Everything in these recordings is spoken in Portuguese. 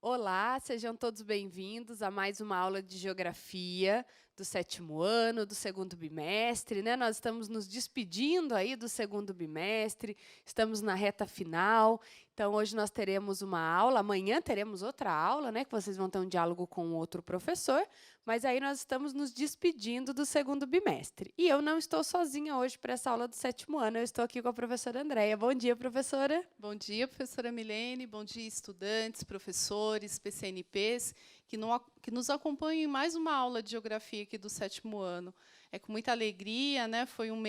Olá, sejam todos bem-vindos a mais uma aula de Geografia do 7º ano, do 2º bimestre, né? Nós estamos nos despedindo aí do 2º bimestre, estamos na reta final. Então, hoje nós teremos uma aula, amanhã teremos outra aula, né? Que vocês vão ter um diálogo com outro professor, mas aí nós estamos nos despedindo do 2º bimestre. E eu não estou sozinha hoje para essa aula do 7º ano, eu estou aqui com a professora Andréia. Bom dia, professora. Bom dia, professora Milene. Bom dia, estudantes, professores, PCNPs, que nos acompanham em mais uma aula de Geografia aqui do 7º ano. É com muita alegria, né? Foi um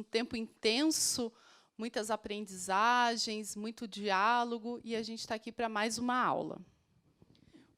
tempo intenso, muitas aprendizagens, muito diálogo, e a gente está aqui para mais uma aula.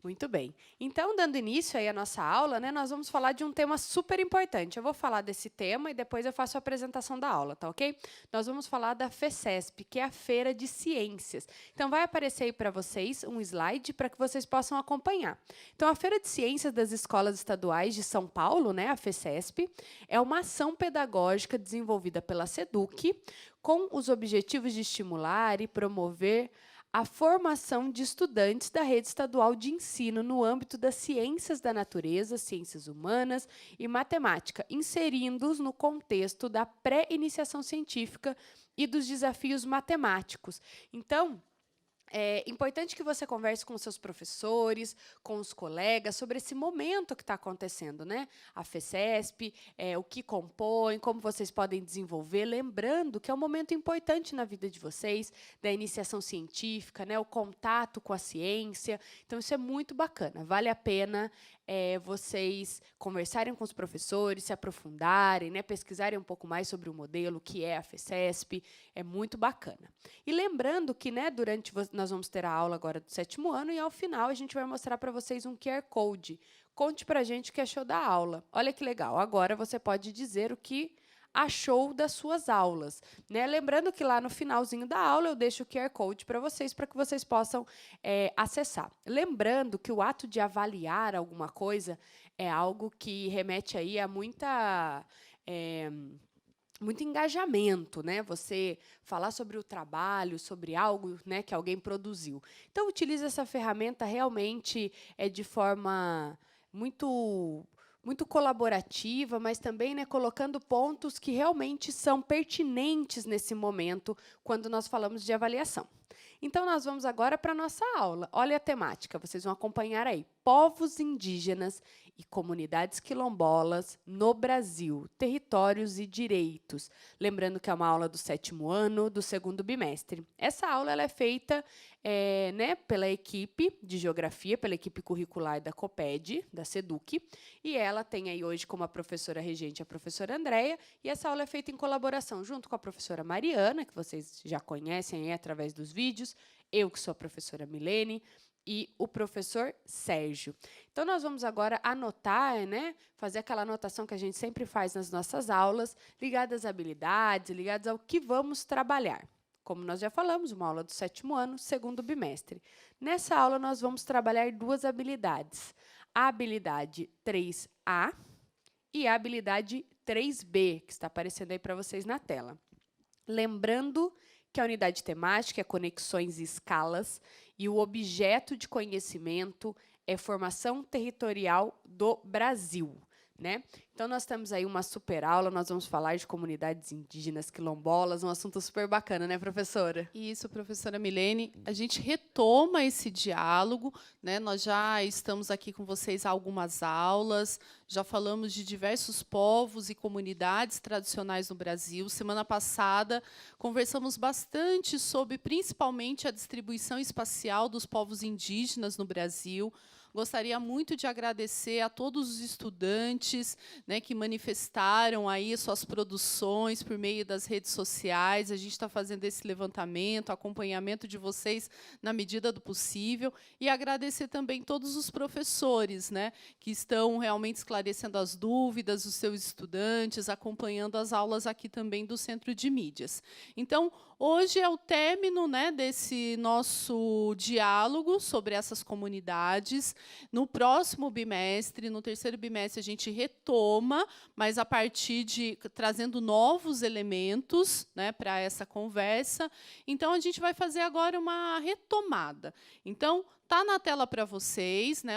Muito bem. Então, dando início aí à nossa aula, né, nós vamos falar de um tema super importante. Eu vou falar desse tema e depois eu faço a apresentação da aula, tá ok? Nós vamos falar da FECESP, que é a Feira de Ciências. Então, vai aparecer aí para vocês um slide para que vocês possam acompanhar. Então, a Feira de Ciências das Escolas Estaduais de São Paulo, né, a FECESP, é uma ação pedagógica desenvolvida pela SEDUC com os objetivos de estimular e promover a formação de estudantes da rede estadual de ensino no âmbito das ciências da natureza, ciências humanas e matemática, inserindo-os no contexto da pré-iniciação científica e dos desafios matemáticos. Então, é importante que você converse com os seus professores, com os colegas, sobre esse momento que está acontecendo, né? A FECESP, o que compõe, como vocês podem desenvolver, lembrando que é um momento importante na vida de vocês, da iniciação científica, né? O contato com a ciência. Então, isso é muito bacana, vale a pena vocês conversarem com os professores, se aprofundarem, né? Pesquisarem um pouco mais sobre o modelo, que é a FECESP, é muito bacana. E lembrando que, né, nós vamos ter a aula agora do 7º ano e, ao final, a gente vai mostrar para vocês um QR Code. Conte para a gente o que achou da aula. Olha que legal, agora você pode dizer o que achou das suas aulas, né? Lembrando que lá no finalzinho da aula eu deixo o QR Code para que vocês possam acessar. Lembrando que o ato de avaliar alguma coisa é algo que remete aí a muito engajamento, né? Você falar sobre o trabalho, sobre algo, né, que alguém produziu. Então, utilize essa ferramenta realmente de forma muito colaborativa, mas também, né, colocando pontos que realmente são pertinentes nesse momento, quando nós falamos de avaliação. Então, nós vamos agora para a nossa aula. Olha a temática, vocês vão acompanhar aí. Povos indígenas e comunidades quilombolas no Brasil, territórios e direitos. Lembrando que é uma aula do 7º ano, do 2º bimestre. Essa aula ela é feita né, pela equipe de Geografia, pela equipe curricular da COPED, da SEDUC, e ela tem aí hoje como a professora regente a professora Andréia, e essa aula é feita em colaboração junto com a professora Mariana, que vocês já conhecem aí através dos vídeos, eu que sou a professora Milene, e o professor Sérgio. Então, nós vamos agora anotar, né, fazer aquela anotação que a gente sempre faz nas nossas aulas, ligada às habilidades, ligadas ao que vamos trabalhar. Como nós já falamos, uma aula do 7º ano, 2º bimestre. Nessa aula, nós vamos trabalhar duas habilidades. A habilidade 3A e a habilidade 3B, que está aparecendo aí para vocês na tela. Lembrando que a unidade temática é conexões e escalas, e o objeto de conhecimento é formação territorial do Brasil, né? Então, nós temos aí uma super aula, nós vamos falar de comunidades indígenas quilombolas, um assunto super bacana, né, professora? Isso, professora Milene. A gente retoma esse diálogo, né? Nós já estamos aqui com vocês há algumas aulas, já falamos de diversos povos e comunidades tradicionais no Brasil. Semana passada, conversamos bastante sobre, principalmente, a distribuição espacial dos povos indígenas no Brasil. Gostaria muito de agradecer a todos os estudantes, né, que manifestaram aí suas produções por meio das redes sociais. A gente está fazendo esse levantamento, acompanhamento de vocês na medida do possível. E agradecer também todos os professores, né, que estão realmente esclarecendo as dúvidas dos seus estudantes, acompanhando as aulas aqui também do Centro de Mídias. Então, hoje é o término, né, desse nosso diálogo sobre essas comunidades. No próximo bimestre, no terceiro bimestre, a gente retoma, mas a partir de trazendo novos elementos, né, para essa conversa. Então, a gente vai fazer agora uma retomada. Então, está na tela para vocês, né,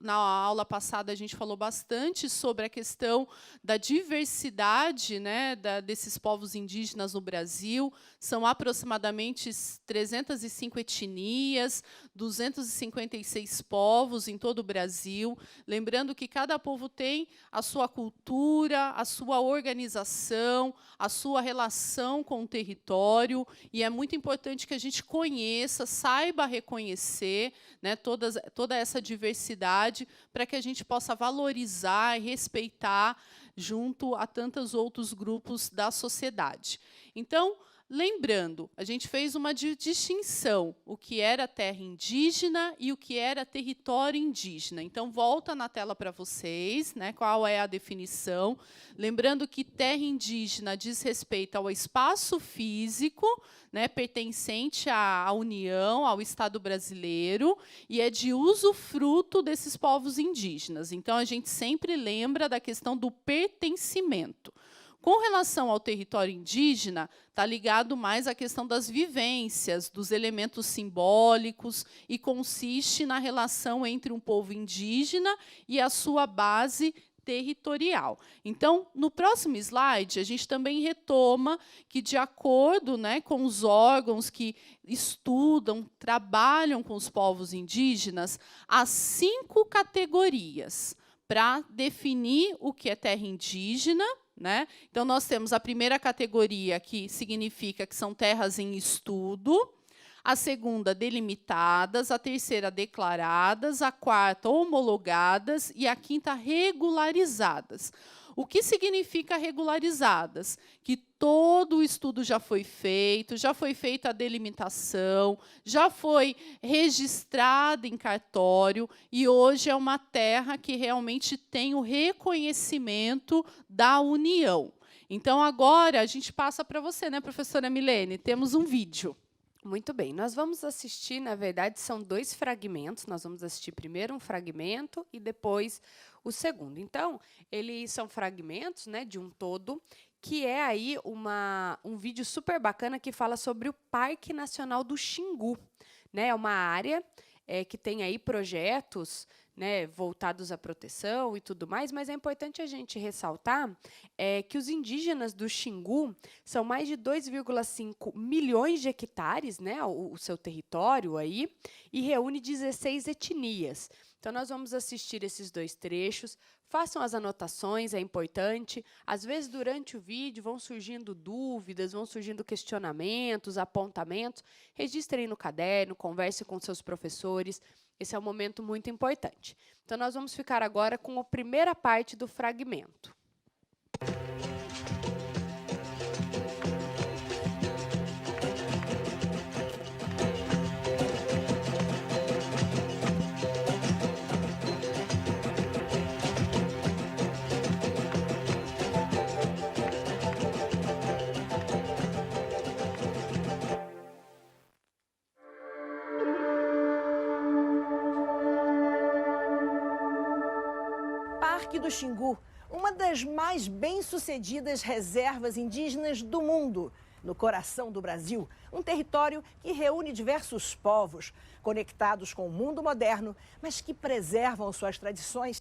na aula passada, a gente falou bastante sobre a questão da diversidade, né, desses povos indígenas no Brasil. São aproximadamente 305 etnias, 256 povos em todo o Brasil. Lembrando que cada povo tem a sua cultura, a sua organização, a sua relação com o território, e é muito importante que a gente conheça, saiba reconhecer, né, toda essa diversidade, para que a gente possa valorizar e respeitar junto a tantos outros grupos da sociedade. Então, lembrando, a gente fez uma distinção, o que era terra indígena e o que era território indígena. Então, volta na tela para vocês, né, qual é a definição. Lembrando que terra indígena diz respeito ao espaço físico, né, pertencente à União, ao Estado brasileiro, e é de usufruto desses povos indígenas. Então, a gente sempre lembra da questão do pertencimento. Com relação ao território indígena, está ligado mais à questão das vivências, dos elementos simbólicos, e consiste na relação entre um povo indígena e a sua base territorial. Então, no próximo slide, a gente também retoma que, de acordo, né, com os órgãos que estudam, trabalham com os povos indígenas, há 5 categorias para definir o que é terra indígena, né? Então, nós temos a primeira categoria, que significa que são terras em estudo, a segunda, delimitadas, a terceira, declaradas, a quarta, homologadas, e a quinta, regularizadas. O que significa regularizadas? Que todo o estudo já foi feita a delimitação, já foi registrada em cartório, e hoje é uma terra que realmente tem o reconhecimento da União. Então, agora, a gente passa para você, né, professora Milene? Temos um vídeo. Muito bem, nós vamos assistir, na verdade, são 2 fragmentos. Nós vamos assistir primeiro um fragmento e depois o segundo. Então, eles são fragmentos, né, de um todo, que é aí um vídeo super bacana que fala sobre o Parque Nacional do Xingu, né? É uma área que tem aí projetos, né, voltados à proteção e tudo mais, mas é importante a gente ressaltar que os indígenas do Xingu são mais de 2,5 milhões de hectares, né, o seu território aí, e reúne 16 etnias. Então, nós vamos assistir esses 2 trechos. Façam as anotações, é importante. Às vezes, durante o vídeo, vão surgindo dúvidas, vão surgindo questionamentos, apontamentos. Registrem no caderno, converse com seus professores. Esse é um momento muito importante. Então, nós vamos ficar agora com a primeira parte do fragmento. Parque do Xingu, uma das mais bem-sucedidas reservas indígenas do mundo, no coração do Brasil, um território que reúne diversos povos, conectados com o mundo moderno, mas que preservam suas tradições.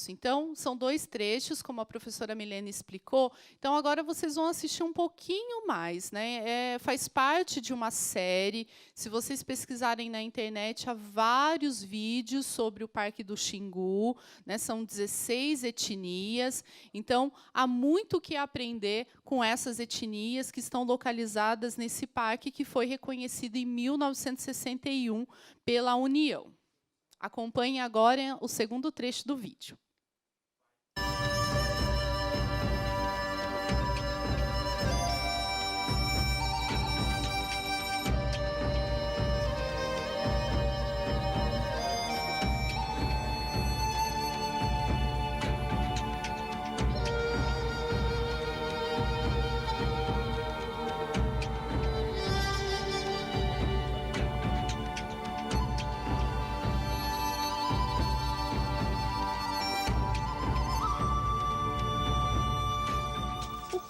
Então, são 2 trechos, como a professora Milene explicou. Então, agora vocês vão assistir um pouquinho mais, né? Faz parte de uma série. Se vocês pesquisarem na internet, há vários vídeos sobre o Parque do Xingu, né? São 16 etnias. Então, há muito o que aprender com essas etnias que estão localizadas nesse parque, que foi reconhecido em 1961 pela União. Acompanhe agora o segundo trecho do vídeo.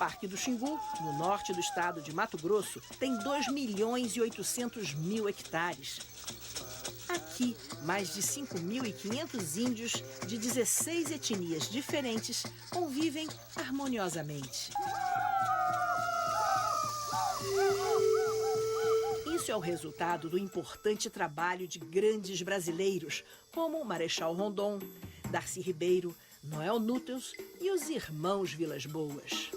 Parque do Xingu, no norte do estado de Mato Grosso, tem 2.800.000 hectares. Aqui, mais de 5.500 índios de 16 etnias diferentes convivem harmoniosamente. Isso é o resultado do importante trabalho de grandes brasileiros, como Marechal Rondon, Darcy Ribeiro, Noel Núteus e os irmãos Vilas Boas.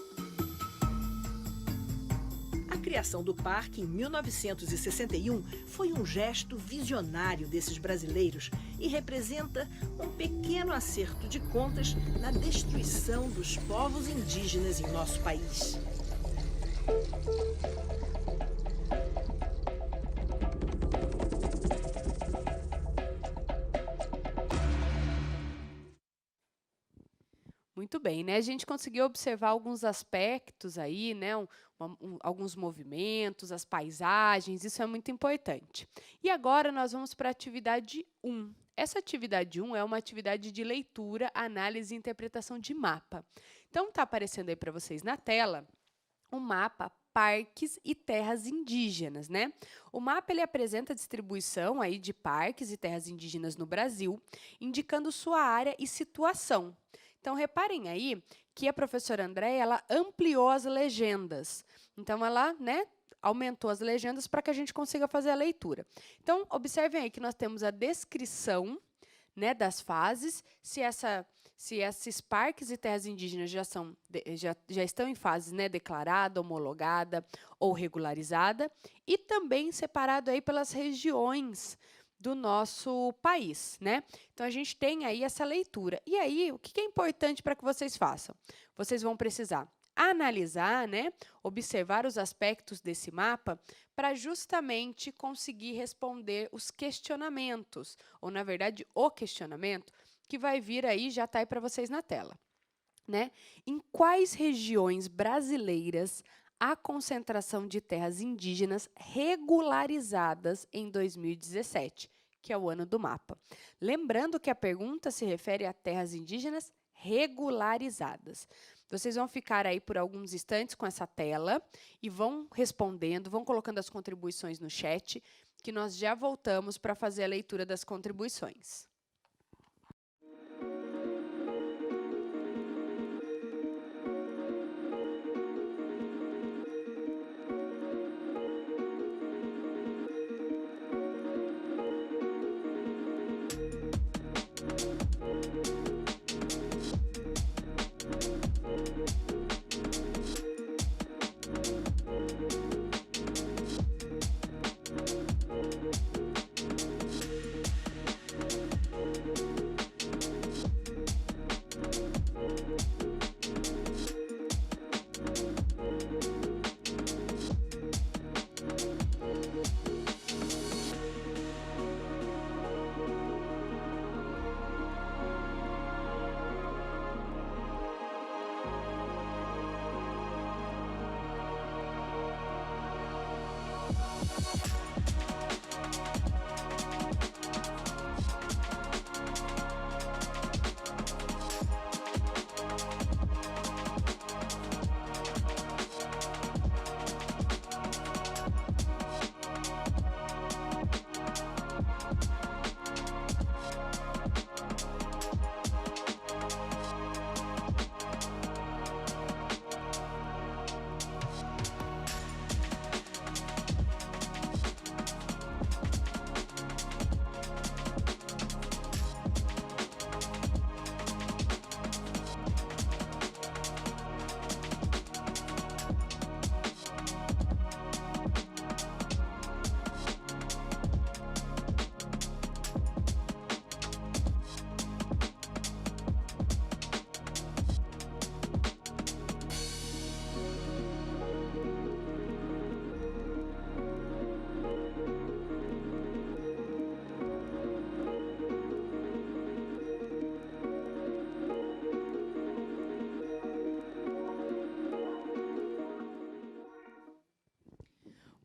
A criação do parque em 1961 foi um gesto visionário desses brasileiros e representa um pequeno acerto de contas na destruição dos povos indígenas em nosso país. Muito bem, né? A gente conseguiu observar alguns aspectos aí, né? Alguns movimentos, as paisagens, isso é muito importante. E agora nós vamos para a atividade 1. Essa atividade 1 é uma atividade de leitura, análise e interpretação de mapa. Então, está aparecendo aí para vocês na tela o mapa Parques e Terras Indígenas, né? O mapa ele apresenta a distribuição aí de parques e terras indígenas no Brasil, indicando sua área e situação. Então, reparem aí que a professora Andréia, ela ampliou as legendas. Então, ela, né, aumentou as legendas para que a gente consiga fazer a leitura. Então, observem aí que nós temos a descrição, né, das fases, se esses parques e terras indígenas já estão em fase, né, declarada, homologada ou regularizada, e também separado aí pelas regiões do nosso país, né? Então, a gente tem aí essa leitura. E aí, o que é importante para que vocês façam? Vocês vão precisar analisar, né? Observar os aspectos desse mapa para justamente conseguir responder os questionamentos, ou, na verdade, o questionamento que vai vir aí, já está aí para vocês na tela, né? Em quais regiões brasileiras a concentração de terras indígenas regularizadas em 2017, que é o ano do mapa. Lembrando que a pergunta se refere a terras indígenas regularizadas. Vocês vão ficar aí por alguns instantes com essa tela e vão respondendo, vão colocando as contribuições no chat, que nós já voltamos para fazer a leitura das contribuições.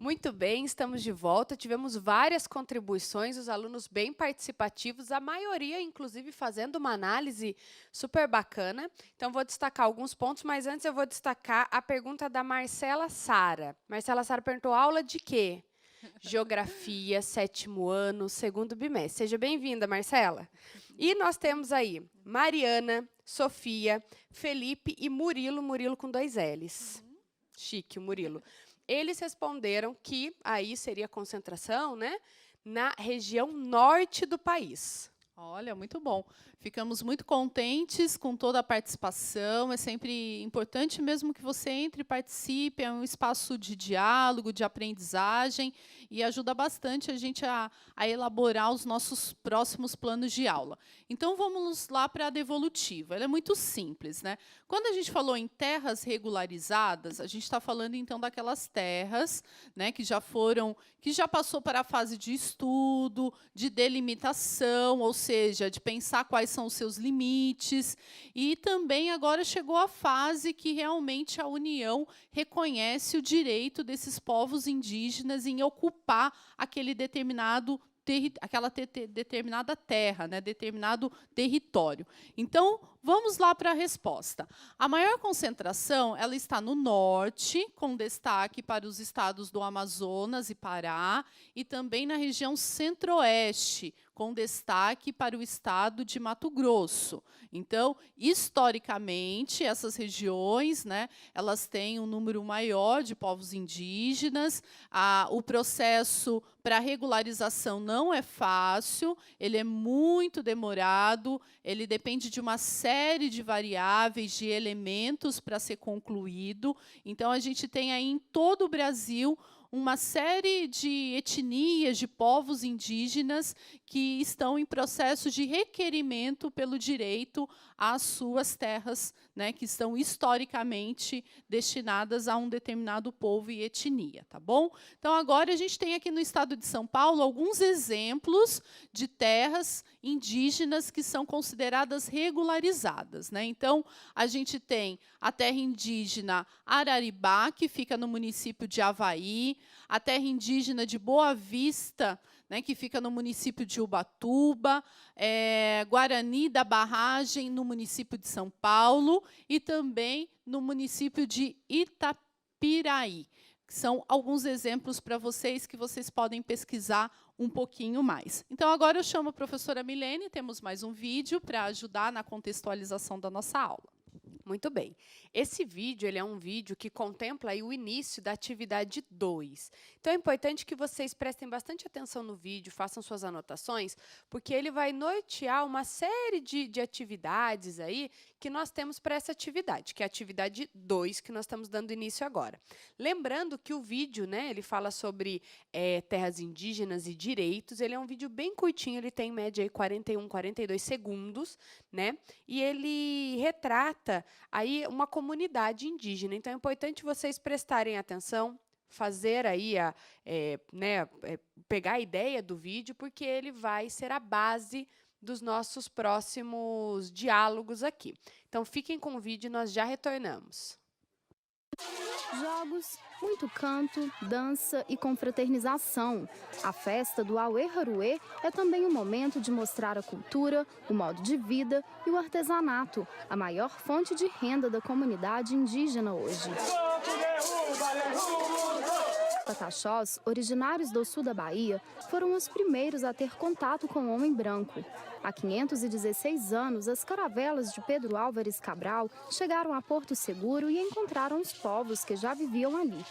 Muito bem, estamos de volta. Tivemos várias contribuições, os alunos bem participativos, a maioria, inclusive, fazendo uma análise super bacana. Então, vou destacar alguns pontos, mas antes eu vou destacar a pergunta da Marcela Sara. Marcela Sara perguntou, aula de quê? Geografia, 7º ano, 2º bimestre. Seja bem-vinda, Marcela. E nós temos aí Mariana, Sofia, Felipe e Murilo, Murilo com 2 L's. Chique, o Murilo. Eles responderam que aí seria concentração, né, na região norte do país. Olha, muito bom. Ficamos muito contentes com toda a participação. É sempre importante mesmo que você entre e participe. É um espaço de diálogo, de aprendizagem e ajuda bastante a gente a elaborar os nossos próximos planos de aula. Então, vamos lá para a devolutiva. Ela é muito simples, né? Quando a gente falou em terras regularizadas, a gente está falando, então, daquelas terras, né, que já passou para a fase de estudo, de delimitação, ou seja, de pensar quais são os seus limites. E também agora chegou a fase que realmente a União reconhece o direito desses povos indígenas em ocupar aquele aquela determinada terra, né, determinado território. Então, vamos lá para a resposta. A maior concentração ela está no norte, com destaque para os estados do Amazonas e Pará, e também na região centro-oeste, com destaque para o estado de Mato Grosso. Então, historicamente, essas regiões, né, elas têm um número maior de povos indígenas. O processo para regularização não é fácil, ele é muito demorado, ele depende de uma série de variáveis, de elementos para ser concluído. Então, a gente tem aí em todo o Brasil uma série de etnias, de povos indígenas que estão em processo de requerimento pelo direito às suas terras, né, que estão historicamente destinadas a um determinado povo e etnia, tá bom? Então, agora a gente tem aqui no estado de São Paulo alguns exemplos de terras indígenas que são consideradas regularizadas, né? Então, a gente tem a terra indígena Araribá, que fica no município de Avaí, a terra indígena de Boa Vista, né, que fica no município de Ubatuba, Guarani da Barragem, no município de São Paulo, e também no município de Itapiraí. São alguns exemplos para vocês que vocês podem pesquisar um pouquinho mais. Então, agora eu chamo a professora Milene, temos mais um vídeo para ajudar na contextualização da nossa aula. Muito bem. Esse vídeo ele é um vídeo que contempla aí o início da atividade 2. Então, é importante que vocês prestem bastante atenção no vídeo, façam suas anotações, porque ele vai nortear uma série de atividades aí que nós temos para essa atividade, que é a atividade 2, que nós estamos dando início agora. Lembrando que o vídeo, né, ele fala sobre terras indígenas e direitos, ele é um vídeo bem curtinho, ele tem em média aí 41, 42 segundos, né, e ele retrata aí uma comunidade indígena. Então, é importante vocês prestarem atenção, fazer aí pegar a ideia do vídeo, porque ele vai ser a base dos nossos próximos diálogos aqui. Então, fiquem com o vídeo e nós já retornamos. Jogos, muito canto, dança e confraternização. A festa do Auê Haruê é também um momento de mostrar a cultura, o modo de vida e o artesanato, a maior fonte de renda da comunidade indígena hoje. Pataxós, originários do sul da Bahia, foram os primeiros a ter contato com o homem branco. Há 516 anos, as caravelas de Pedro Álvares Cabral chegaram a Porto Seguro e encontraram os povos que já viviam ali.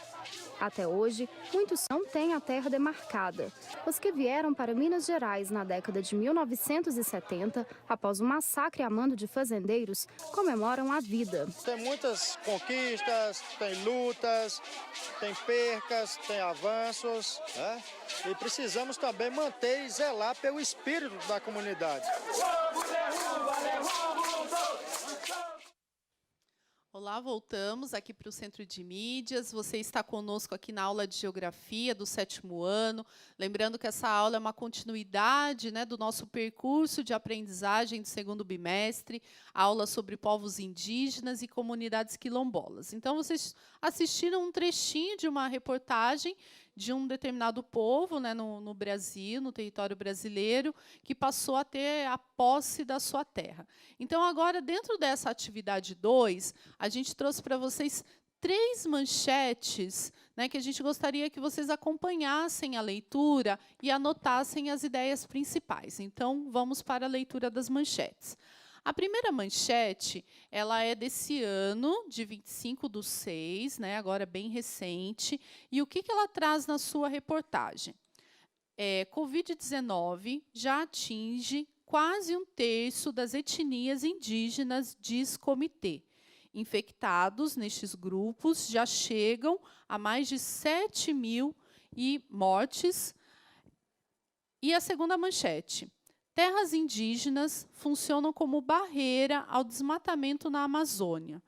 Até hoje, muitos não têm a terra demarcada. Os que vieram para Minas Gerais na década de 1970, após o massacre a mando de fazendeiros, comemoram a vida. Tem muitas conquistas, tem lutas, tem percas, tem avanços, né? E precisamos também manter e zelar pelo espírito da comunidade. Olá, voltamos aqui para o Centro de Mídias. Você está conosco aqui na aula de Geografia do 7º ano. Lembrando que essa aula é uma continuidade, né, do nosso percurso de aprendizagem do 2º bimestre, aula sobre povos indígenas e comunidades quilombolas. Então, vocês assistiram um trechinho de uma reportagem de um determinado povo, né, no Brasil, no território brasileiro, que passou a ter a posse da sua terra. Então, agora, dentro dessa atividade 2, a gente trouxe para vocês 3 manchetes, né, que a gente gostaria que vocês acompanhassem a leitura e anotassem as ideias principais. Então, vamos para a leitura das manchetes. A primeira manchete, ela é desse ano, de 25/6, né, agora bem recente. E o que ela traz na sua reportagem? Covid-19 já atinge quase 1/3 das etnias indígenas, diz comitê. Infectados nestes grupos já chegam a mais de 7.000 mortes. E a segunda manchete: terras indígenas funcionam como barreira ao desmatamento na Amazônia.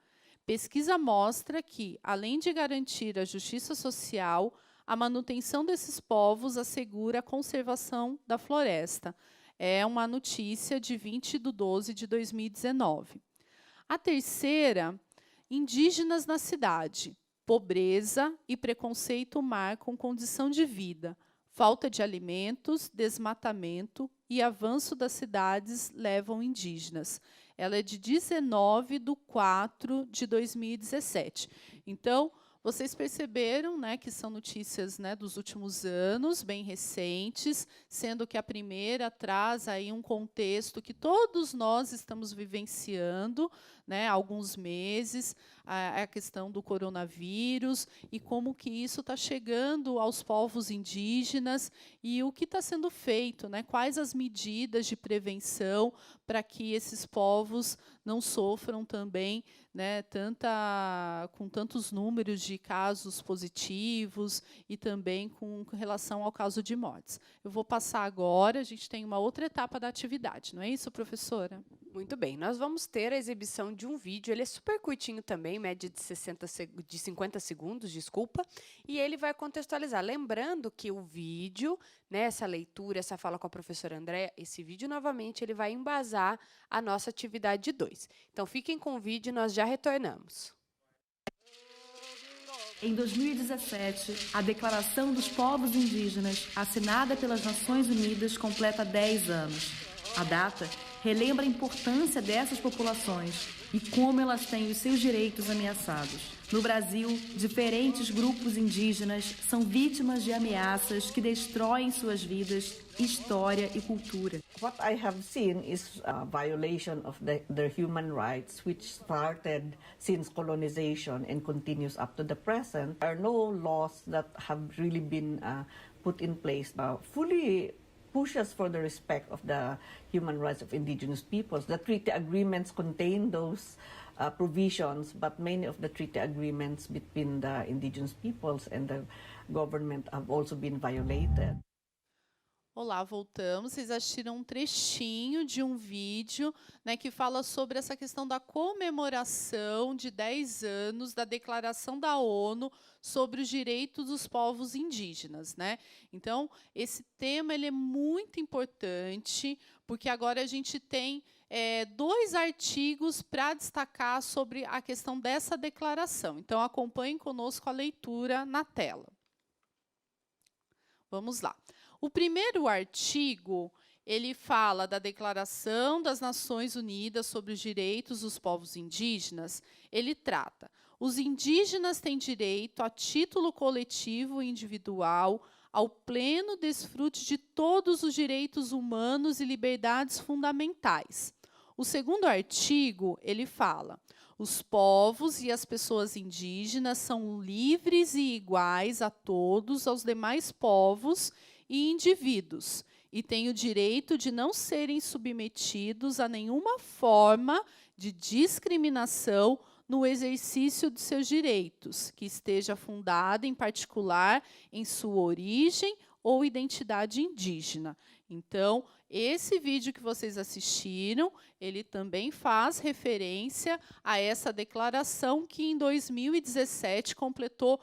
Pesquisa mostra que, além de garantir a justiça social, a manutenção desses povos assegura a conservação da floresta. É uma notícia de 20/12/2019. A terceira: indígenas na cidade. Pobreza e preconceito marcam condição de vida. Falta de alimentos, desmatamento e avanço das cidades levam indígenas. Ela é de 19/4/2017. Então, vocês perceberam, né, que são notícias, né, dos últimos anos, bem recentes, sendo que a primeira traz aí um contexto que todos nós estamos vivenciando, né, há alguns meses, a questão do coronavírus e como que isso está chegando aos povos indígenas e o que está sendo feito, né, quais as medidas de prevenção para que esses povos não sofram também, né, com tantos números de casos positivos e também com relação ao caso de mortes. Eu vou passar agora, a gente tem uma outra etapa da atividade, não é isso, professora? Muito bem, nós vamos ter a exibição de um vídeo, ele é super curtinho também, média de 50 segundos, desculpa, e ele vai contextualizar. Lembrando que o vídeo, né, essa leitura, essa fala com a professora Andréa, esse vídeo, novamente, ele vai embasar a nossa atividade 2. Então, fiquem com o vídeo e nós já retornamos. Em 2017, a Declaração dos Povos Indígenas, assinada pelas Nações Unidas, completa 10 anos. A data relembra a importância dessas populações e como elas têm os seus direitos ameaçados. No Brasil, diferentes grupos indígenas são vítimas de ameaças que destroem suas vidas, história e cultura. What I have seen is a violation of their human rights, which started since colonization and continues up to the present. There are no laws that have really been put in place fully pushes for the respect of the human rights of indigenous peoples. The treaty agreements contain those provisions, but many of the treaty agreements between the indigenous peoples and the government have also been violated. Olá, voltamos. Vocês assistiram um trechinho de um vídeo, né, que fala sobre essa questão da comemoração de 10 anos da Declaração da ONU sobre os direitos dos povos indígenas, né? Então, esse tema ele é muito importante, porque agora a gente tem 2 artigos para destacar sobre a questão dessa declaração. Então, acompanhem conosco a leitura na tela. Vamos lá. O primeiro artigo, ele fala da Declaração das Nações Unidas sobre os Direitos dos Povos Indígenas. Ele trata: os indígenas têm direito a título coletivo e individual ao pleno desfrute de todos os direitos humanos e liberdades fundamentais. O segundo artigo, ele fala: os povos e as pessoas indígenas são livres e iguais a todos, aos demais povos e indivíduos, e têm o direito de não serem submetidos a nenhuma forma de discriminação no exercício de seus direitos, que esteja fundada, em particular, em sua origem ou identidade indígena. Então, esse vídeo que vocês assistiram, ele também faz referência a essa declaração que, em 2017, completou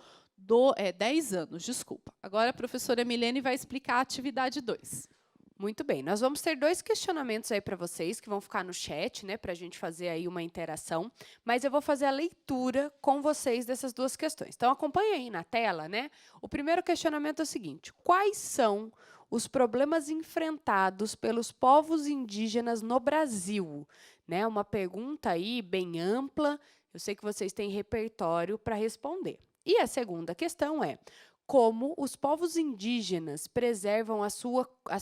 10 anos, desculpa. Agora a professora Milene vai explicar a atividade 2. Muito bem, nós vamos ter 2 questionamentos aí para vocês, que vão ficar no chat, né, para a gente fazer aí uma interação, mas eu vou fazer a leitura com vocês dessas 2 questões. Então, acompanha aí na tela, né? O primeiro questionamento é o seguinte: quais são os problemas enfrentados pelos povos indígenas no Brasil? Né, uma pergunta aí bem ampla, eu sei que vocês têm repertório para responder. E a segunda questão é: como os povos indígenas preservam as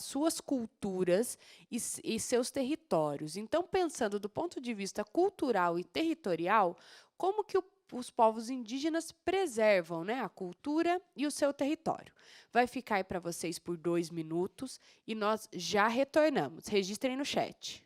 suas culturas e seus territórios. Então, pensando do ponto de vista cultural e territorial, como que os povos indígenas preservam, né, a cultura e o seu território. Vai ficar aí para vocês por 2 minutos e nós já retornamos. Registrem no chat.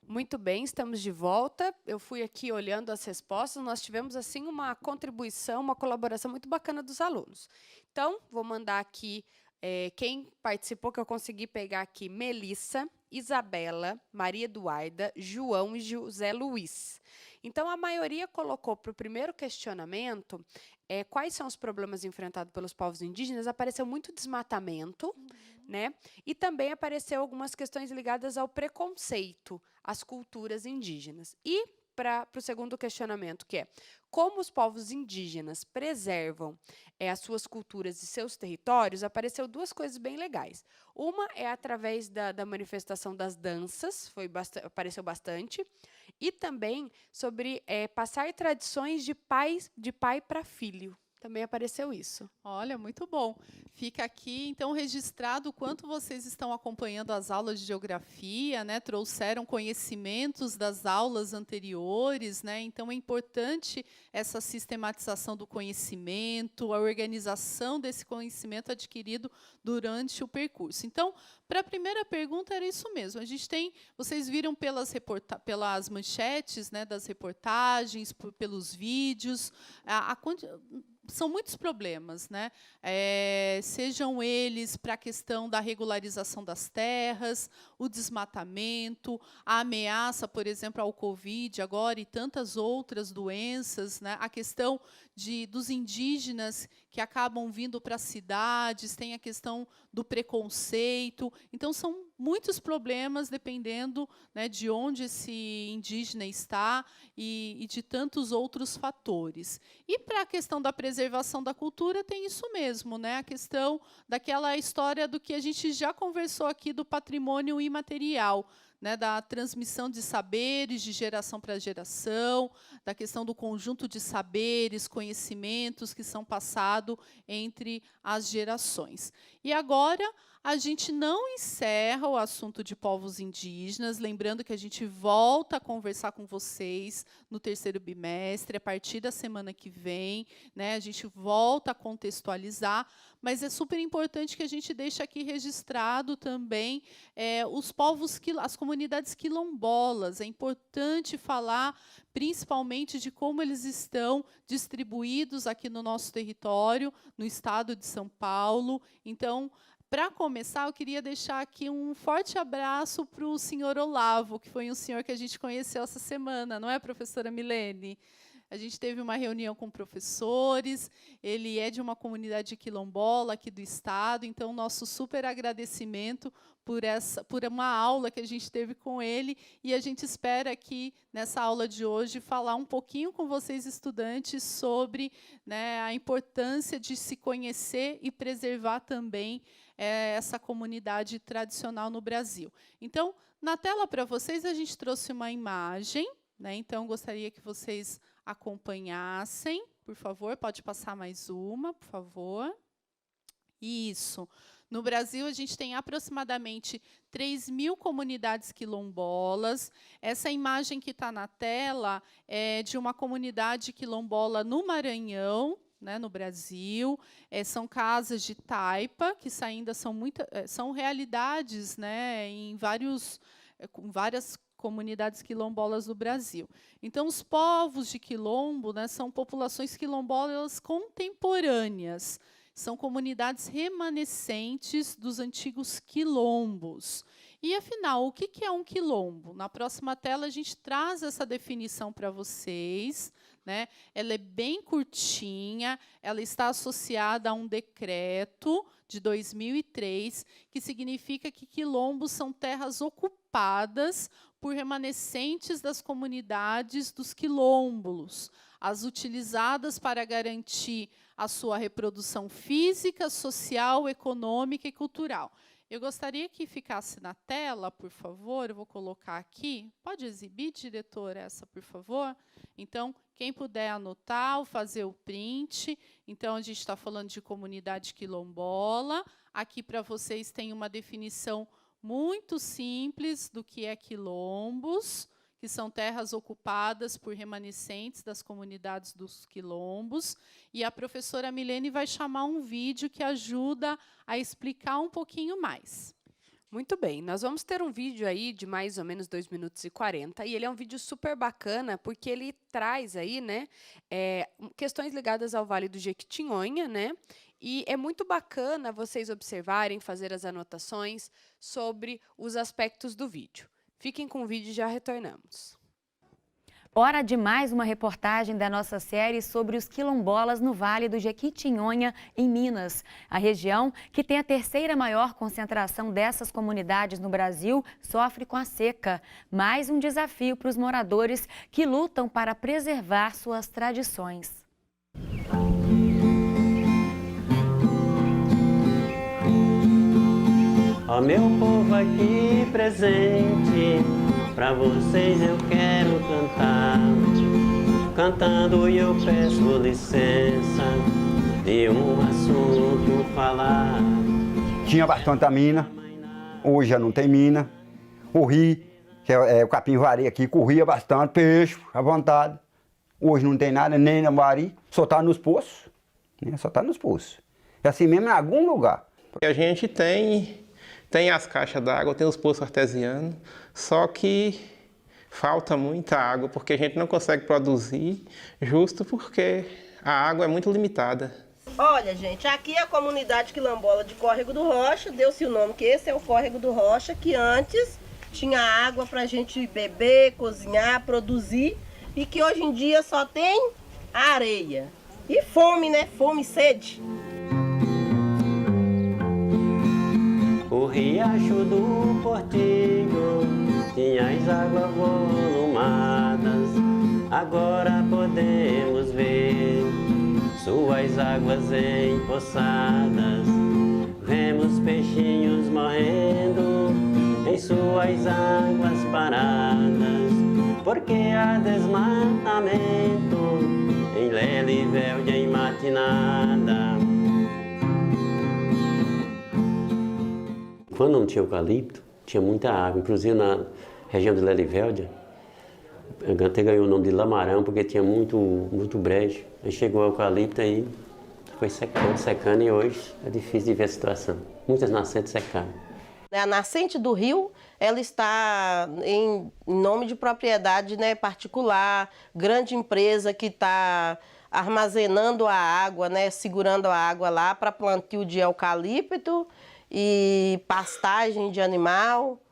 Muito bem, estamos de volta. Eu fui aqui olhando as respostas, nós tivemos assim uma contribuição, uma colaboração muito bacana dos alunos. Então, vou mandar aqui quem participou, que eu consegui pegar aqui: Melissa, Isabela, Maria Eduarda, João e José Luiz. Então, a maioria colocou para o primeiro questionamento quais são os problemas enfrentados pelos povos indígenas. Apareceu muito desmatamento, né? E também apareceu algumas questões ligadas ao preconceito às culturas indígenas. E para o segundo questionamento, que é como os povos indígenas preservam as suas culturas e seus territórios, apareceu 2 coisas bem legais. Uma é através da manifestação das danças, apareceu bastante, e também sobre passar tradições de pai para filho. Também apareceu isso. Olha, muito bom. Fica aqui, então, registrado o quanto vocês estão acompanhando as aulas de geografia, né? Trouxeram conhecimentos das aulas anteriores, né? Então, é importante essa sistematização do conhecimento, a organização desse conhecimento adquirido durante o percurso. Então, para a primeira pergunta, era isso mesmo. A gente tem, vocês viram pelas manchetes, né, das reportagens, pelos vídeos, são muitos problemas, né? Sejam eles para a questão da regularização das terras, o desmatamento, a ameaça, por exemplo, ao Covid agora e tantas outras doenças, né? A questão dos indígenas que acabam vindo para as cidades, tem a questão do preconceito. Então, são muitos problemas, dependendo, né, de onde esse indígena está e de tantos outros fatores. E para a questão da preservação da cultura, tem isso mesmo, né? A questão daquela história do que a gente já conversou aqui do patrimônio imaterial, né, da transmissão de saberes de geração para geração, da questão do conjunto de saberes, conhecimentos que são passados entre as gerações. E agora a gente não encerra o assunto de povos indígenas, lembrando que a gente volta a conversar com vocês no terceiro bimestre, a partir da semana que vem, né, a gente volta a contextualizar, mas é super importante que a gente deixe aqui registrado também os povos, as comunidades quilombolas. É importante falar principalmente de como eles estão distribuídos aqui no nosso território, no estado de São Paulo. Então, para começar, eu queria deixar aqui um forte abraço para o senhor Olavo, que foi um senhor que a gente conheceu essa semana, não é, professora Milene? A gente teve uma reunião com professores, ele é de uma comunidade quilombola aqui do estado, então nosso super agradecimento por uma aula que a gente teve com ele, e a gente espera aqui, nessa aula de hoje, falar um pouquinho com vocês, estudantes, sobre, né, a importância de se conhecer e preservar também essa comunidade tradicional no Brasil. Então, na tela para vocês, a gente trouxe uma imagem, né, então gostaria que vocês acompanhassem, por favor, pode passar mais uma, por favor. Isso. No Brasil, a gente tem aproximadamente 3.000 comunidades quilombolas. Essa imagem que está na tela é de uma comunidade quilombola no Maranhão, né, no Brasil. São casas de taipa, que ainda são realidades, né, em várias comunidades quilombolas do Brasil. Então, os povos de quilombo, né, são populações quilombolas contemporâneas. São comunidades remanescentes dos antigos quilombos. E, afinal, o que é um quilombo? Na próxima tela, a gente traz essa definição para vocês, né? Ela é bem curtinha, ela está associada a um decreto de 2003, que significa que quilombos são terras ocupadas por remanescentes das comunidades dos quilombos, as utilizadas para garantir a sua reprodução física, social, econômica e cultural. Eu gostaria que ficasse na tela, por favor, eu vou colocar aqui. Pode exibir, diretor, essa, por favor? Então, quem puder anotar ou fazer o print. Então, a gente está falando de comunidade quilombola. Aqui, para vocês, tem uma definição muito simples do que é quilombos, que são terras ocupadas por remanescentes das comunidades dos quilombos. E a professora Milene vai chamar um vídeo que ajuda a explicar um pouquinho mais. Muito bem, nós vamos ter um vídeo aí de mais ou menos 2 minutos e 40, e ele é um vídeo super bacana, porque ele traz aí, né, questões ligadas ao Vale do Jequitinhonha, né, e é muito bacana vocês observarem, fazer as anotações sobre os aspectos do vídeo. Fiquem com o vídeo e já retornamos. Hora de mais uma reportagem da nossa série sobre os quilombolas no Vale do Jequitinhonha, em Minas. A região, que tem a terceira maior concentração dessas comunidades no Brasil, sofre com a seca. Mais um desafio para os moradores que lutam para preservar suas tradições. Ó meu povo aqui presente, pra vocês eu quero cantar. Cantando eu peço licença de um assunto falar. Tinha bastante mina, hoje já não tem mina. O rio, que é o capim-vari aqui, corria bastante, peixe à vontade. Hoje não tem nada, nem na vari, só tá nos poços, né? Só tá nos poços. É assim mesmo em algum lugar. A gente tem as caixas d'água, tem os poços artesianos, só que falta muita água, porque a gente não consegue produzir, justo porque a água é muito limitada. Olha, gente, aqui é a comunidade quilombola de Córrego do Rocha, deu-se o nome que esse é o Córrego do Rocha, que antes tinha água para a gente beber, cozinhar, produzir, e que hoje em dia só tem areia. E fome, né? Fome e sede. O riacho do Portinho tinha as águas volumadas, agora podemos ver suas águas empoçadas. Vemos peixinhos morrendo em suas águas porque há desmatamento em Lelivelde, em Matinada. Quando não tinha eucalipto, tinha muita água, inclusive na região de Lelivelde, até ganhou o nome de Lamarão, porque tinha muito brejo. Aí chegou o eucalipto aí, foi secando e hoje é difícil de ver a situação. Muitas nascentes secaram. A nascente do rio, ela está em nome de propriedade, né, particular, grande empresa que está armazenando a água, né, segurando a água lá para plantio de eucalipto e pastagem de animal.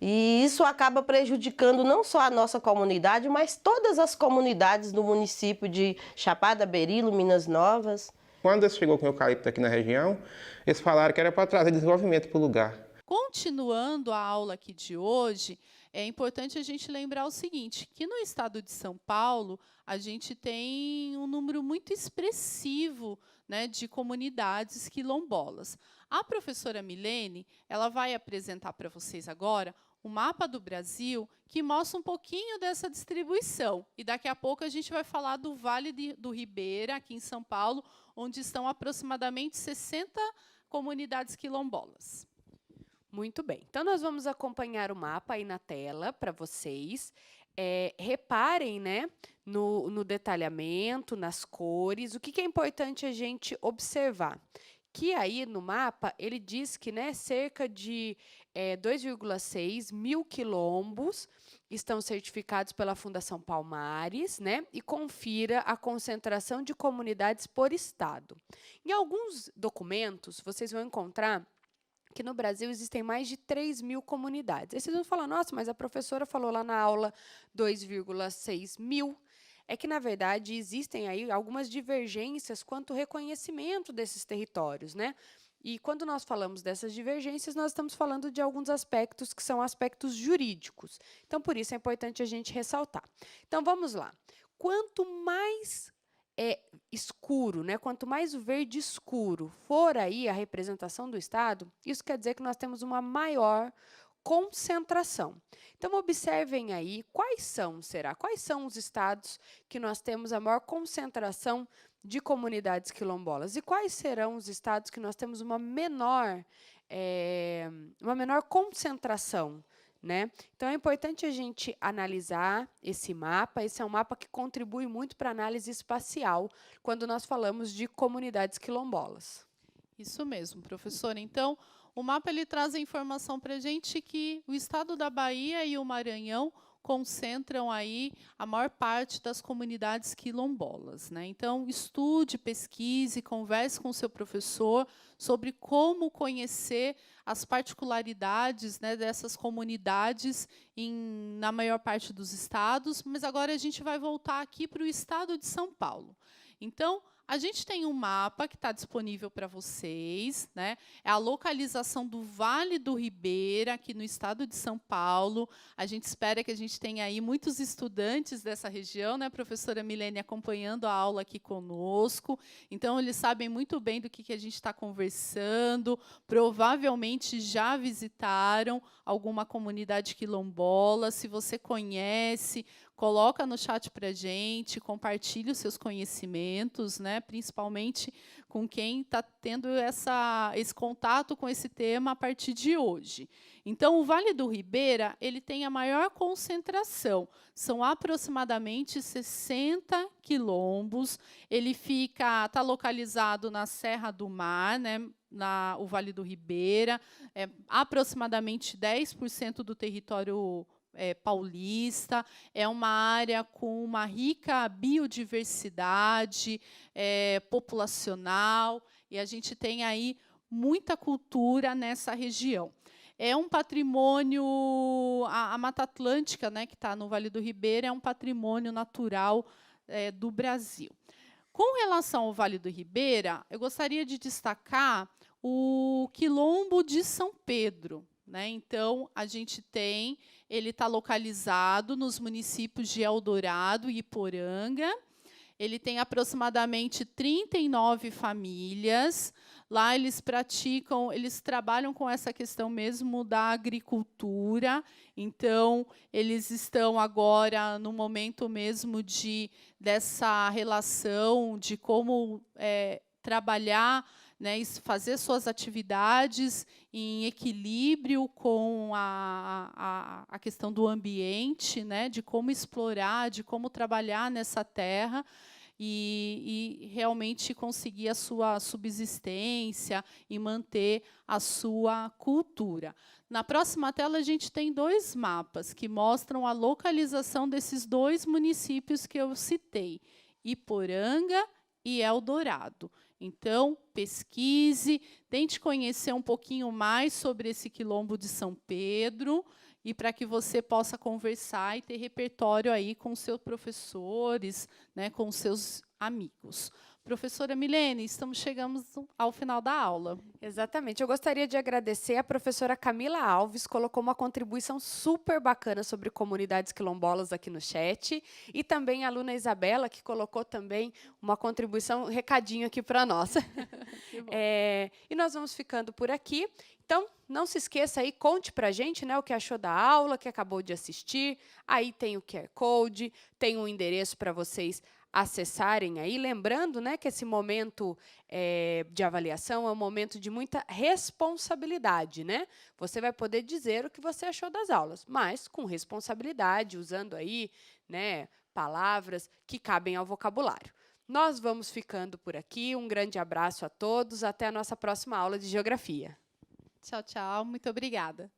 E isso acaba prejudicando não só a nossa comunidade, mas todas as comunidades do município de Chapada, Berilo, Minas Novas. Quando eles chegou com o eucalipto aqui na região, eles falaram que era para trazer desenvolvimento para o lugar. Continuando a aula aqui de hoje, é importante a gente lembrar o seguinte, que no estado de São Paulo, a gente tem um número muito expressivo, né, de comunidades quilombolas. A professora Milene, ela vai apresentar para vocês agora o mapa do Brasil, que mostra um pouquinho dessa distribuição. E daqui a pouco a gente vai falar do Vale do Ribeira, aqui em São Paulo, onde estão aproximadamente 60 comunidades quilombolas. Muito bem. Então, nós vamos acompanhar o mapa aí na tela para vocês. Reparem, né, no detalhamento, nas cores. O que é importante a gente observar? Que aí no mapa ele diz que, né, cerca de 2,6 mil quilombos estão certificados pela Fundação Palmares, né, e confira a concentração de comunidades por estado. Em alguns documentos, vocês vão encontrar que no Brasil existem mais de 3 mil comunidades. Aí vocês vão falar, nossa, mas a professora falou lá na aula 2,6 mil. É que, na verdade, existem aí algumas divergências quanto ao reconhecimento desses territórios, né? E quando nós falamos dessas divergências, nós estamos falando de alguns aspectos que são aspectos jurídicos. Então, por isso é importante a gente ressaltar. Então, vamos lá. Quanto mais escuro, né? Quanto mais o verde escuro for aí a representação do estado, isso quer dizer que nós temos uma maior concentração. Então, observem aí quais são os estados que nós temos a maior concentração de comunidades quilombolas e quais serão os estados que nós temos uma menor concentração, né? Então, é importante a gente analisar esse mapa. Esse é um mapa que contribui muito para a análise espacial quando nós falamos de comunidades quilombolas. Isso mesmo, professora. Então, o mapa ele traz a informação para a gente que o estado da Bahia e o Maranhão concentram aí a maior parte das comunidades quilombolas, né? Então, estude, pesquise, converse com o seu professor sobre como conhecer as particularidades, né, dessas comunidades na maior parte dos estados, mas agora a gente vai voltar aqui para o estado de São Paulo. Então, a gente tem um mapa que está disponível para vocês, né? É a localização do Vale do Ribeira, aqui no estado de São Paulo. A gente espera que a gente tenha aí muitos estudantes dessa região, né, professora Milene, acompanhando a aula aqui conosco. Então, eles sabem muito bem do que a gente está conversando, provavelmente já visitaram alguma comunidade quilombola. Se você conhece, coloca no chat para a gente, compartilhe os seus conhecimentos, né, principalmente com quem está tendo esse contato com esse tema a partir de hoje. Então, o Vale do Ribeira ele tem a maior concentração, são aproximadamente 60 quilombos. Ele está localizado na Serra do Mar, né, o Vale do Ribeira, aproximadamente 10% do território paulista, é uma área com uma rica biodiversidade populacional, e a gente tem aí muita cultura nessa região. É um patrimônio, a Mata Atlântica, né, que está no Vale do Ribeira, é um patrimônio natural do Brasil. Com relação ao Vale do Ribeira, eu gostaria de destacar o Quilombo de São Pedro, né? Então, a gente ele está localizado nos municípios de Eldorado e Iporanga. Ele tem aproximadamente 39 famílias. Lá eles praticam, eles trabalham com essa questão mesmo da agricultura. Então, eles estão agora no momento mesmo dessa relação de como trabalhar, né, fazer suas atividades em equilíbrio com a questão do ambiente, né, de como explorar, de como trabalhar nessa terra e realmente conseguir a sua subsistência e manter a sua cultura. Na próxima tela, a gente tem 2 mapas que mostram a localização desses 2 municípios que eu citei, Iporanga e Eldorado. Então, pesquise, tente conhecer um pouquinho mais sobre esse quilombo de São Pedro, e para que você possa conversar e ter repertório aí com seus professores, né, com seus amigos. Professora Milene, chegamos ao final da aula. Exatamente. Eu gostaria de agradecer a professora Camila Alves, colocou uma contribuição super bacana sobre comunidades quilombolas aqui no chat, e também a aluna Isabela, que colocou também uma contribuição, um recadinho aqui para nós. E nós vamos ficando por aqui. Então, não se esqueça aí, conte para a gente, né, o que achou da aula, que acabou de assistir. Aí tem o QR Code, tem um endereço para vocês acessarem aí, lembrando, né, que esse momento de avaliação é um momento de muita responsabilidade, né? Você vai poder dizer o que você achou das aulas, mas com responsabilidade, usando aí, né, palavras que cabem ao vocabulário. Nós vamos ficando por aqui, um grande abraço a todos, até a nossa próxima aula de Geografia. Tchau, tchau, muito obrigada.